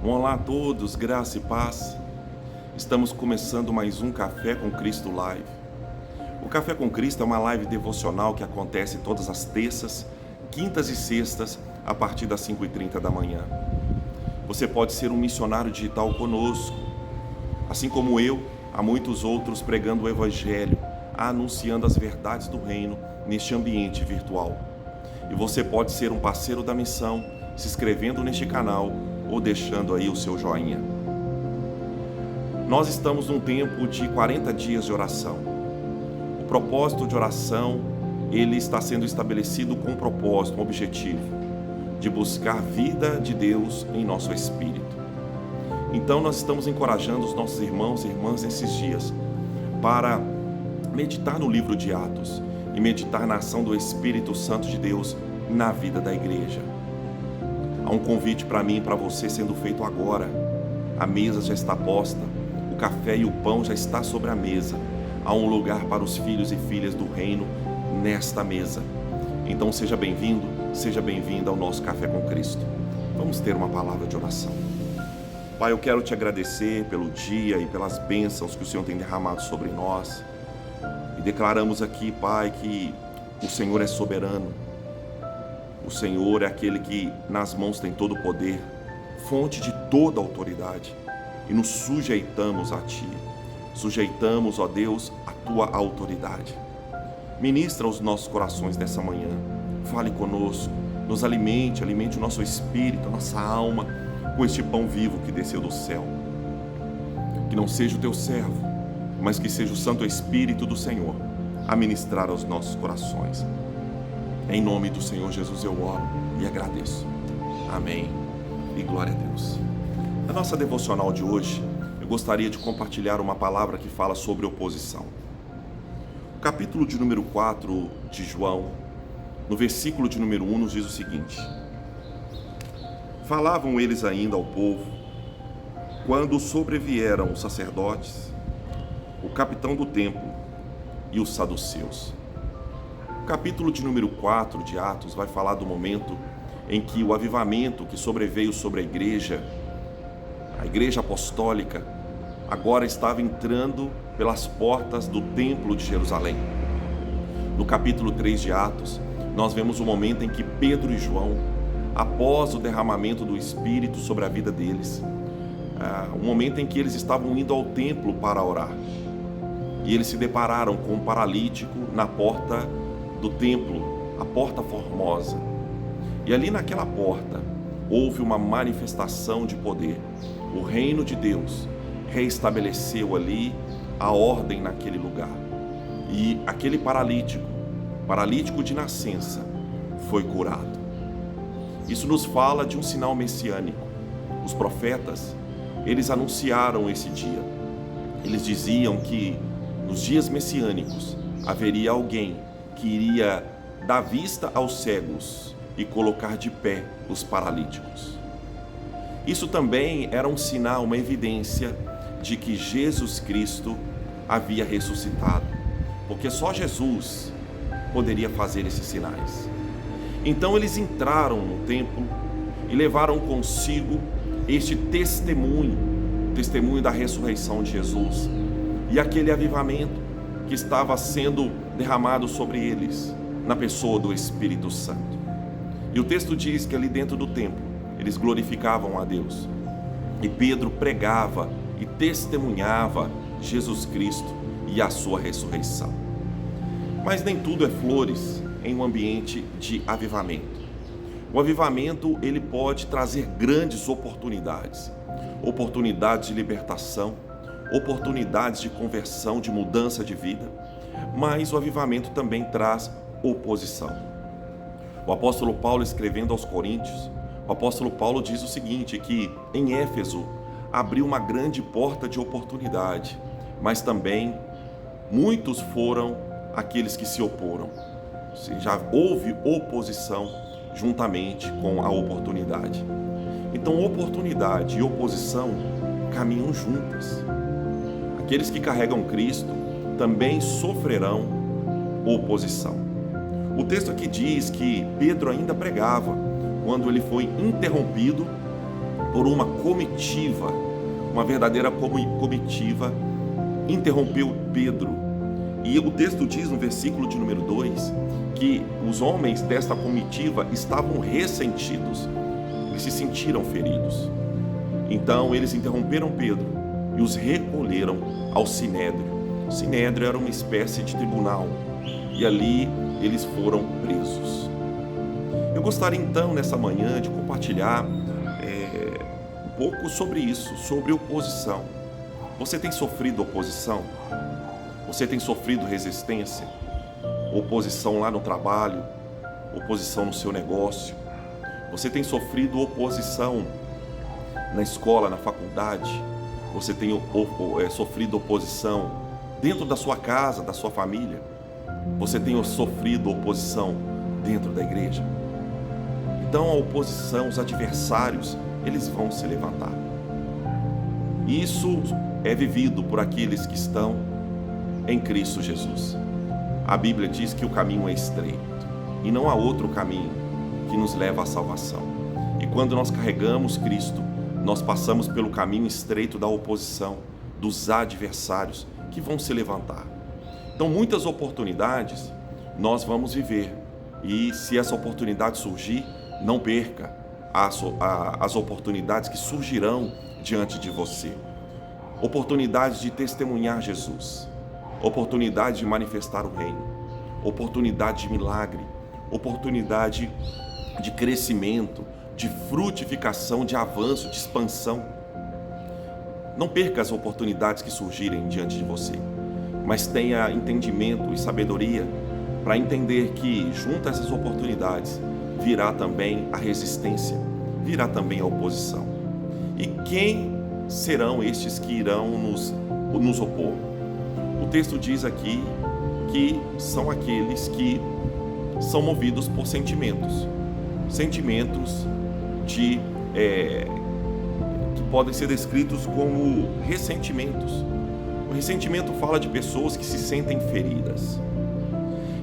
Olá a todos, graça e paz. Estamos começando mais um Café com Cristo Live. O Café com Cristo é uma live devocional que acontece todas as terças, quintas e sextas, a partir das 5h30 da manhã. Você pode ser um missionário digital conosco, assim como eu, há muitos outros pregando o Evangelho, anunciando as verdades do reino neste ambiente virtual. E você pode ser um parceiro da missão, se inscrevendo neste canal ou deixando aí o seu joinha. Nós estamos num tempo de 40 dias de oração. O propósito de oração, ele está sendo estabelecido com um propósito, um objetivo, de buscar vida de Deus em nosso espírito. Então nós estamos encorajando os nossos irmãos e irmãs nesses dias para meditar no livro de Atos e meditar na ação do Espírito Santo de Deus na vida da igreja. Há um convite para mim e para você sendo feito agora. A mesa já está posta, o café e o pão já está sobre a mesa. Há um lugar para os filhos e filhas do reino nesta mesa. Então seja bem-vindo, seja bem-vinda ao nosso Café com Cristo. Vamos ter uma palavra de oração. Pai, eu quero te agradecer pelo dia e pelas bênçãos que o Senhor tem derramado sobre nós. E declaramos aqui, Pai, que o Senhor é soberano. O Senhor é aquele que nas mãos tem todo o poder, fonte de toda a autoridade. E nos sujeitamos a Ti. Sujeitamos, ó Deus, a Tua autoridade. Ministra os nossos corações nessa manhã. Fale conosco, nos alimente o nosso espírito, a nossa alma, com este pão vivo que desceu do céu. Que não seja o Teu servo, mas que seja o Santo Espírito do Senhor a ministrar aos nossos corações. Em nome do Senhor Jesus eu oro e agradeço. Amém e glória a Deus. Na nossa devocional de hoje, eu gostaria de compartilhar uma palavra que fala sobre oposição. O capítulo de número 4 de João, no versículo de número 1, nos diz o seguinte: Falavam eles ainda ao povo, quando sobrevieram os sacerdotes, o capitão do templo e os saduceus. O capítulo de número 4 de Atos vai falar do momento em que o avivamento que sobreveio sobre a igreja apostólica, agora estava entrando pelas portas do templo de Jerusalém. No capítulo 3 de Atos, nós vemos o momento em que Pedro e João, após o derramamento do Espírito sobre a vida deles, o momento em que eles estavam indo ao templo para orar, e eles se depararam com um paralítico na porta do templo, a porta formosa. E ali naquela porta houve uma manifestação de poder. O reino de Deus reestabeleceu ali a ordem naquele lugar. E aquele paralítico de nascença, foi curado. Isso nos fala de um sinal messiânico. Os profetas, eles anunciaram esse dia. Eles diziam que nos dias messiânicos haveria alguém que iria dar vista aos cegos e colocar de pé os paralíticos. Isso também era um sinal, uma evidência de que Jesus Cristo havia ressuscitado, porque só Jesus poderia fazer esses sinais. Então eles entraram no templo e levaram consigo este testemunho da ressurreição de Jesus e aquele avivamento que estava sendo derramado sobre eles, na pessoa do Espírito Santo. E o texto diz que ali dentro do templo, eles glorificavam a Deus. E Pedro pregava e testemunhava Jesus Cristo e a sua ressurreição. Mas nem tudo é flores em um ambiente de avivamento. O avivamento, ele pode trazer grandes oportunidades. Oportunidades de libertação, oportunidades de conversão, de mudança de vida, mas o avivamento também traz oposição. O apóstolo Paulo, escrevendo aos Coríntios, o apóstolo Paulo diz o seguinte, que em Éfeso abriu uma grande porta de oportunidade, mas também muitos foram aqueles que se oporam. Já houve oposição juntamente com a oportunidade. Então oportunidade e oposição caminham juntas. Aqueles que carregam Cristo também sofrerão oposição. O texto aqui diz que Pedro ainda pregava quando ele foi interrompido por uma comitiva, uma verdadeira comitiva, interrompeu Pedro. E o texto diz no versículo de número 2 que os homens desta comitiva estavam ressentidos, eles se sentiram feridos. Então eles interromperam Pedro e os recolheram ao Sinédrio. O Sinédrio era uma espécie de tribunal e ali eles foram presos. Eu gostaria então nessa manhã de compartilhar um pouco sobre isso, sobre oposição. Você tem sofrido oposição? Você tem sofrido resistência? Oposição lá no trabalho, oposição no seu negócio. Você tem sofrido oposição na escola, na faculdade. Você tem sofrido oposição dentro da sua casa, da sua família. Você tem sofrido oposição dentro da igreja. Então a oposição, os adversários, eles vão se levantar. Isso é vivido por aqueles que estão em Cristo Jesus. A Bíblia diz que o caminho é estreito e não há outro caminho que nos leva à salvação. E quando nós carregamos Cristo, nós passamos pelo caminho estreito da oposição, dos adversários que vão se levantar. Então muitas oportunidades nós vamos viver, e se essa oportunidade surgir, não perca as oportunidades que surgirão diante de você. Oportunidades de testemunhar Jesus, oportunidade de manifestar o reino, oportunidade de milagre, oportunidade de crescimento, de frutificação, de avanço, de expansão. Não perca as oportunidades que surgirem diante de você, mas tenha entendimento e sabedoria para entender que junto a essas oportunidades virá também a resistência, virá também a oposição. E quem serão estes que irão nos opor? O texto diz aqui que são aqueles que são movidos por sentimentos que podem ser descritos como ressentimentos. O ressentimento fala de pessoas que se sentem feridas.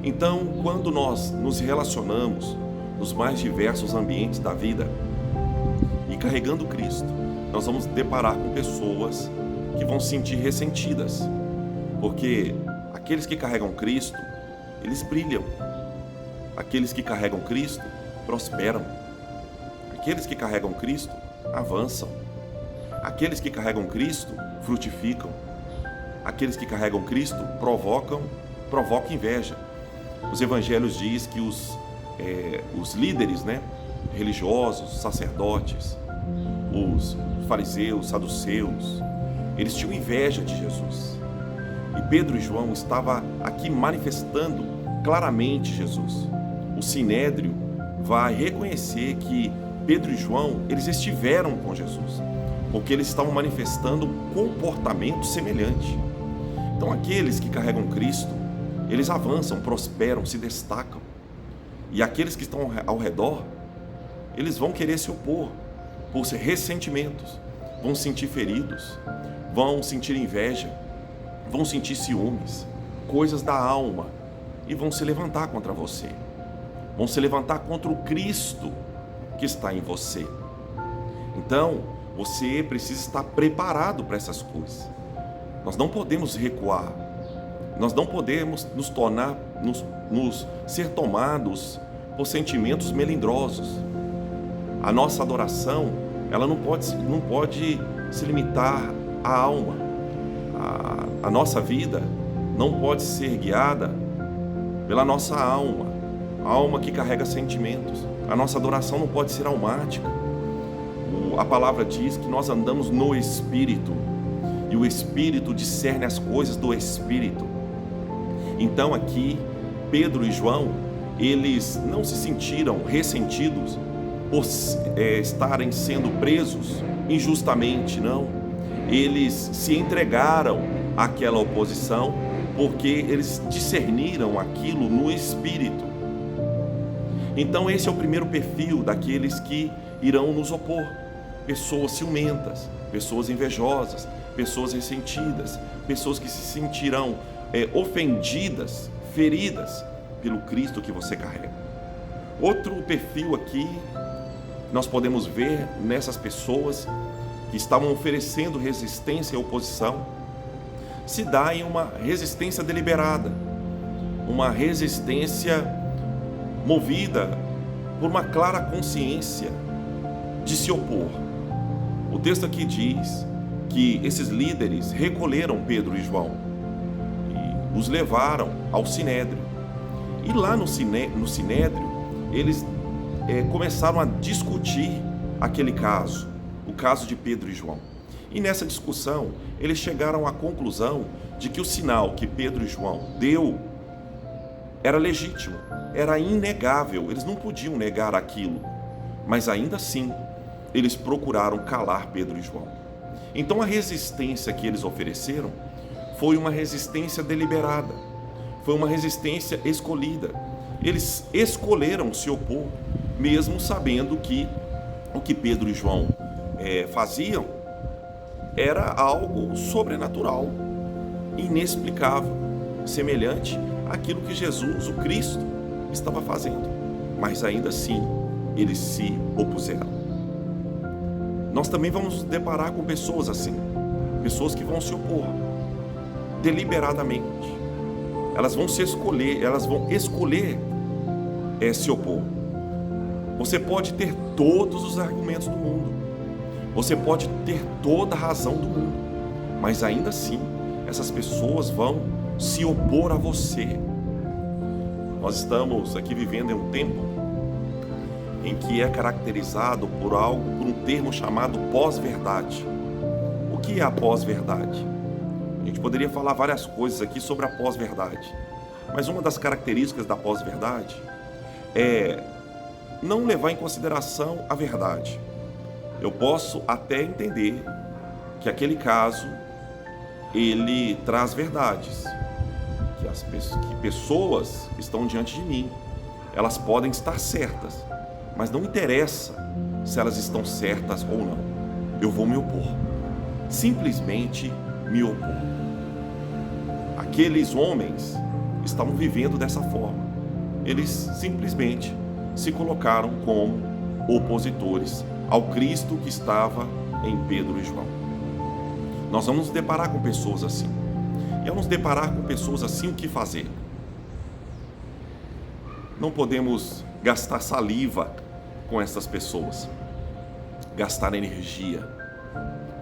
Então, quando nós nos relacionamos nos mais diversos ambientes da vida e carregando Cristo, nós vamos deparar com pessoas que vão se sentir ressentidas, porque aqueles que carregam Cristo, eles brilham. Aqueles que carregam Cristo prosperam. Aqueles que carregam Cristo avançam. Aqueles que carregam Cristo frutificam. Aqueles que carregam Cristo provocam inveja. Os evangelhos dizem que os líderes, religiosos, sacerdotes, os fariseus, saduceus, eles tinham inveja de Jesus. E Pedro e João estavam aqui manifestando claramente Jesus. O Sinédrio vai reconhecer que Pedro e João, eles estiveram com Jesus, porque eles estavam manifestando um comportamento semelhante. Então aqueles que carregam Cristo, eles avançam, prosperam, se destacam. E aqueles que estão ao redor, eles vão querer se opor por ressentimentos, vão se sentir feridos, vão sentir inveja, vão sentir ciúmes, coisas da alma, e vão se levantar contra você. Vão se levantar contra o Cristo que está em você. Então, você precisa estar preparado para essas coisas. Nós não podemos recuar. Nós não podemos ser tomados por sentimentos melindrosos. A nossa adoração, ela não pode se limitar à alma. A nossa vida não pode ser guiada pela nossa alma, a alma que carrega sentimentos. A nossa adoração não pode ser almática. A palavra diz que nós andamos no Espírito, e o Espírito discerne as coisas do Espírito. Então aqui, Pedro e João, eles não se sentiram ressentidos por estarem sendo presos injustamente, não. Eles se entregaram àquela oposição porque eles discerniram aquilo no Espírito. Então esse é o primeiro perfil daqueles que irão nos opor. Pessoas ciumentas, pessoas invejosas, pessoas ressentidas, pessoas que se sentirão ofendidas, feridas pelo Cristo que você carrega. Outro perfil aqui nós podemos ver nessas pessoas que estavam oferecendo resistência e oposição, se dá em uma resistência deliberada, uma resistência movida por uma clara consciência de se opor. O texto aqui diz que esses líderes recolheram Pedro e João e os levaram ao Sinédrio. E lá no Sinédrio, eles começaram a discutir aquele caso, o caso de Pedro e João. E nessa discussão, eles chegaram à conclusão de que o sinal que Pedro e João deu era legítimo, era inegável, eles não podiam negar aquilo, mas ainda assim, eles procuraram calar Pedro e João. Então a resistência que eles ofereceram foi uma resistência deliberada, foi uma resistência escolhida. Eles escolheram se opor, mesmo sabendo que o que Pedro e João faziam era algo sobrenatural, inexplicável, semelhante àquilo que Jesus, o Cristo, estava fazendo. Mas ainda assim, eles se opuseram. Nós também vamos nos deparar com pessoas assim, pessoas que vão se opor deliberadamente. Elas vão escolher se opor. Você pode ter todos os argumentos do mundo, você pode ter toda a razão do mundo, mas ainda assim, essas pessoas vão se opor a você. Nós estamos aqui vivendo em um tempo em que é caracterizado por um termo chamado pós-verdade. O que é a pós-verdade? A gente poderia falar várias coisas aqui sobre a pós-verdade, mas uma das características da pós-verdade é não levar em consideração a verdade. Eu posso até entender que aquele caso ele traz verdades, que pessoas que estão diante de mim, elas podem estar certas, mas não interessa se elas estão certas ou não. Eu vou me opor, simplesmente me opor. Aqueles homens estavam vivendo dessa forma. Eles simplesmente se colocaram como opositores ao Cristo que estava em Pedro e João. Nós vamos nos deparar com pessoas assim. E ao nos deparar com pessoas assim, o que fazer? Não podemos gastar saliva com essas pessoas, gastar energia.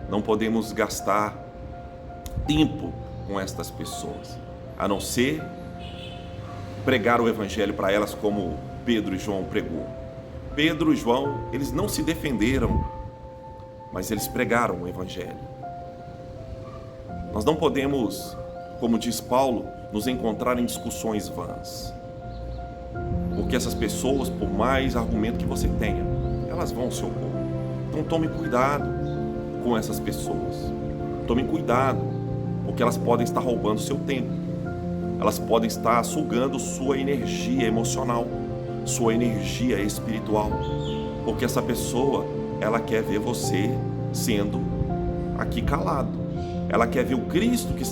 Não podemos gastar tempo com estas pessoas, a não ser pregar o evangelho para elas como Pedro e João pregou. Pedro e João, eles não se defenderam, mas eles pregaram o evangelho. Nós não podemos, como diz Paulo, nos encontrar em discussões vãs, porque essas pessoas, por mais argumento que você tenha, elas vão se opor. Então tome cuidado com essas pessoas, tome cuidado, porque elas podem estar roubando seu tempo, elas podem estar sugando sua energia emocional, sua energia espiritual, porque essa pessoa, ela quer ver você sendo aqui calado, ela quer ver o Cristo que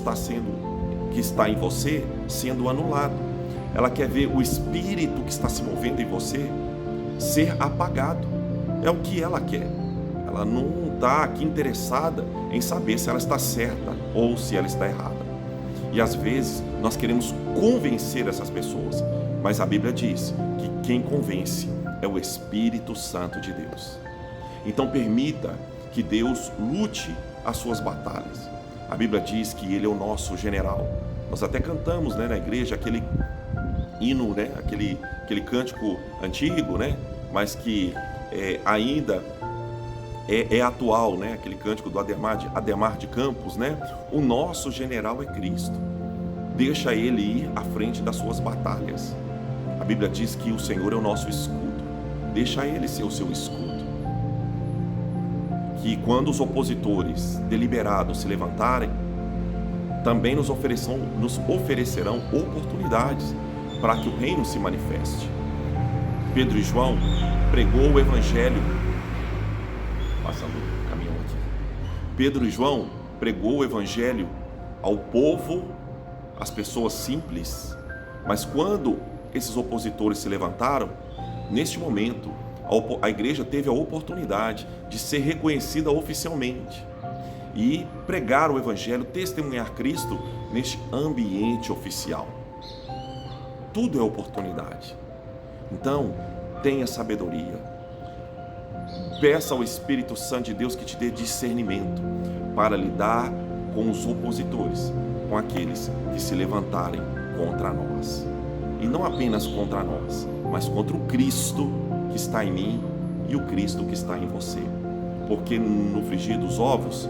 está em você sendo anulado, ela quer ver o Espírito que está se movendo em você ser apagado. É o que ela quer. Ela não está aqui interessada em saber se ela está certa ou se ela está errada. E às vezes nós queremos convencer essas pessoas, mas a Bíblia diz que quem convence é o Espírito Santo de Deus. Então permita que Deus lute as suas batalhas. A Bíblia diz que Ele é o nosso general. Nós até cantamos, na igreja aquele hino, aquele cântico antigo, mas que ainda é atual, aquele cântico do Ademar de Campos, O nosso general é Cristo. Deixa Ele ir à frente das suas batalhas. A Bíblia diz que o Senhor é o nosso escudo. Deixa Ele ser o seu escudo. Que quando os opositores deliberados se levantarem, também nos oferecerão oportunidades para que o reino se manifeste. Pedro e João pregou o evangelho, passando o caminhão aqui. Pedro e João pregou o evangelho ao povo, às pessoas simples, mas quando esses opositores se levantaram, neste momento, a A igreja teve a oportunidade de ser reconhecida oficialmente e pregar o Evangelho, testemunhar Cristo neste ambiente oficial. Tudo é oportunidade. Então, tenha sabedoria. Peça ao Espírito Santo de Deus que te dê discernimento para lidar com os opositores, com aqueles que se levantarem contra nós. E não apenas contra nós, mas contra o Cristo que está em mim e o Cristo que está em você. Porque no frigir dos ovos,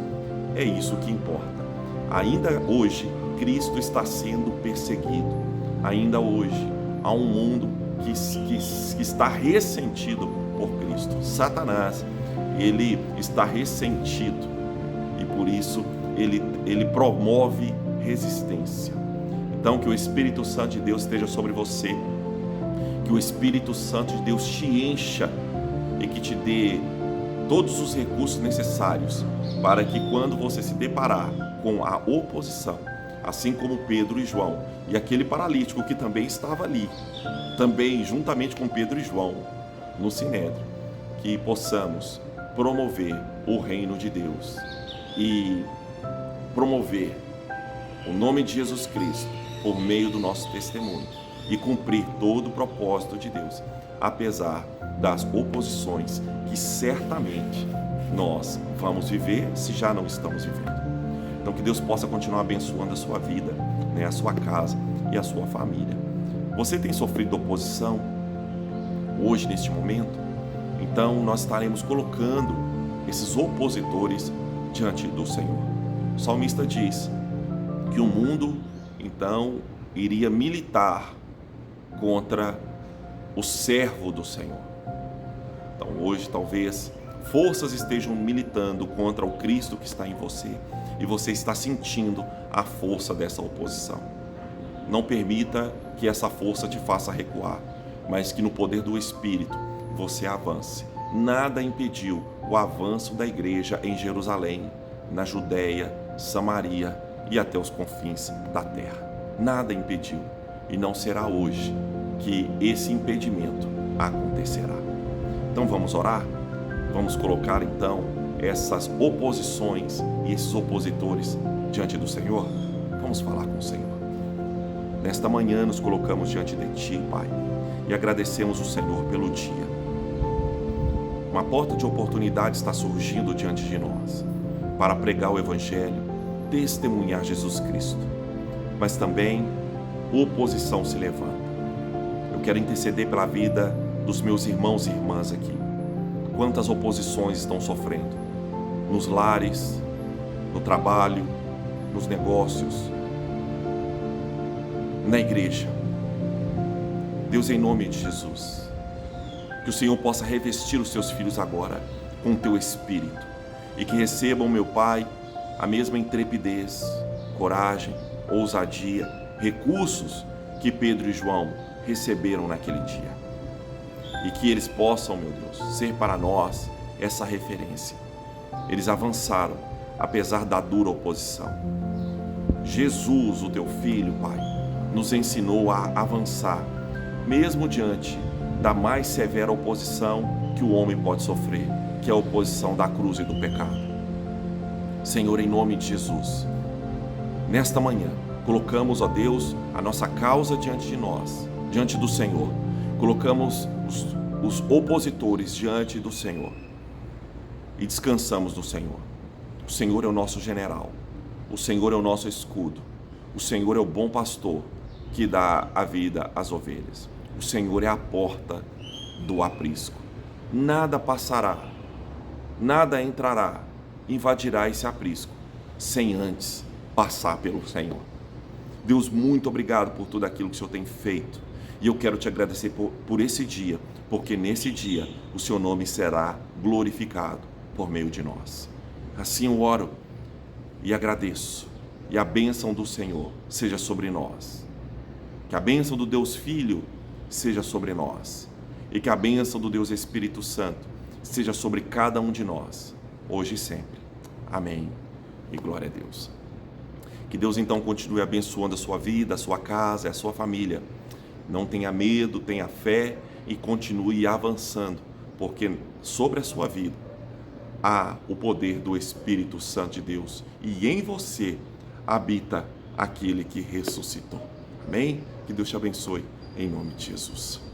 é isso que importa. Ainda hoje, Cristo está sendo perseguido. Ainda hoje, há um mundo que está ressentido por Cristo. Satanás, ele está ressentido e por isso ele promove resistência. Então, que o Espírito Santo de Deus esteja sobre você, que o Espírito Santo de Deus te encha e que te dê todos os recursos necessários para que quando você se deparar com a oposição, assim como Pedro e João e aquele paralítico que também estava ali, também juntamente com Pedro e João no Sinédrio, que possamos promover o reino de Deus e promover o nome de Jesus Cristo por meio do nosso testemunho e cumprir todo o propósito de Deus, apesar das oposições que certamente nós vamos viver se já não estamos vivendo. Então que Deus possa continuar abençoando a sua vida, né, a sua casa e a sua família. Você tem sofrido oposição hoje, neste momento? Então nós estaremos colocando esses opositores diante do Senhor. O salmista diz que o mundo então iria militar contra o servo do Senhor. Então hoje talvez forças estejam militando contra o Cristo que está em você e você está sentindo a força dessa oposição. Não permita que essa força te faça recuar, mas que no poder do Espírito você avance. Nada impediu o avanço da igreja em Jerusalém, na Judéia, Samaria e até os confins da terra. Nada impediu e não será hoje que esse impedimento acontecerá. Então vamos orar? Vamos colocar então essas oposições e esses opositores diante do Senhor? Vamos falar com o Senhor. Nesta manhã nos colocamos diante de Ti, Pai, e agradecemos o Senhor pelo dia. Uma porta de oportunidade está surgindo diante de nós para pregar o Evangelho, testemunhar Jesus Cristo. Mas também oposição se levanta. Eu quero interceder pela vida dos meus irmãos e irmãs aqui. Quantas oposições estão sofrendo? Nos lares, no trabalho, nos negócios, na igreja. Deus, em nome de Jesus, que o Senhor possa revestir os seus filhos agora com o teu Espírito e que recebam, meu Pai, a mesma intrepidez, coragem, ousadia, recursos que Pedro e João receberam naquele dia. E que eles possam, meu Deus, ser para nós essa referência. Eles avançaram, apesar da dura oposição. Jesus, o teu Filho, Pai, nos ensinou a avançar, mesmo diante da mais severa oposição que o homem pode sofrer, que é a oposição da cruz e do pecado. Senhor, em nome de Jesus, nesta manhã, colocamos, ó Deus, a nossa causa diante de nós, diante do Senhor. Colocamos os opositores diante do Senhor e descansamos no Senhor. O Senhor é o nosso general, o Senhor é o nosso escudo, o Senhor é o bom pastor que dá a vida às ovelhas. O Senhor é a porta do aprisco. Nada passará, nada entrará, invadirá esse aprisco, sem antes passar pelo Senhor. Deus, muito obrigado por tudo aquilo que o Senhor tem feito. E eu quero te agradecer por esse dia, porque nesse dia o seu nome será glorificado por meio de nós. Assim eu oro e agradeço. E a bênção do Senhor seja sobre nós. Que a bênção do Deus Filho seja sobre nós. E que a bênção do Deus Espírito Santo seja sobre cada um de nós, hoje e sempre. Amém. E glória a Deus. Que Deus então continue abençoando a sua vida, a sua casa e a sua família. Não tenha medo, tenha fé e continue avançando, porque sobre a sua vida há o poder do Espírito Santo de Deus e em você habita aquele que ressuscitou. Amém? Que Deus te abençoe, em nome de Jesus.